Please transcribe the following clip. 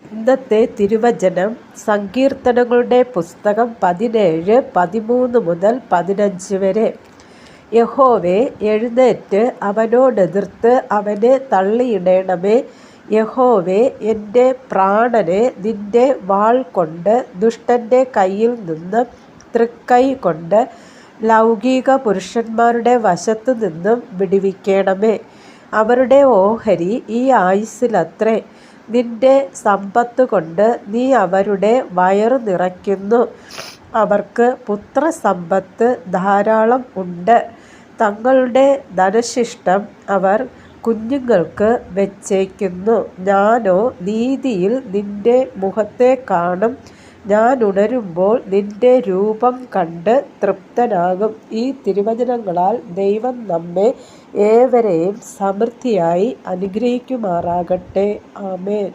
ഇന്നത്തെ തിരുവചനം സങ്കീർത്തനങ്ങളുടെ പുസ്തകം 17:13 മുതൽ 15 വരെ. യഹോവേ, എഴുന്നേറ്റ് അവനോടെതിർത്ത് അവനെ തള്ളിയിടണമേ. യഹോവേ, എൻ്റെ പ്രാണനെ നിന്റെ വാൾ കൊണ്ട് ദുഷ്ടൻ്റെ കയ്യിൽ നിന്ന് തൃക്കൈ കൊണ്ട് ലൗകിക പുരുഷന്മാരുടെ വശത്തു നിന്നും വിടുവിക്കണമേ. അവരുടെ ഓഹരി ഈ ആയുസ്സിലത്രേ. നിന്റെ സമ്പത്ത് കൊണ്ട് നീ അവരുടെ വയറു നിറയ്ക്കുന്നു. അവർക്ക് പുത്രസമ്പത്ത് ധാരാളം ഉണ്ട്. തങ്ങളുടെ ധനശിഷ്ടം അവർ കുഞ്ഞുങ്ങൾക്ക് വെച്ചേക്കുന്നു. ഞാനോ നീതിയിൽ നിന്റെ മുഖത്തെ കാണും. ഞാൻ ഉണരുമ്പോൾ നിന്റെ രൂപം കണ്ട് തൃപ്തനാകും. ഈ തിരുവചനങ്ങളാൽ ദൈവം നമ്മെ ഏവരെയും സമൃദ്ധിയായി അനുഗ്രഹിക്കുമാറാകട്ടെ. ആമേൻ.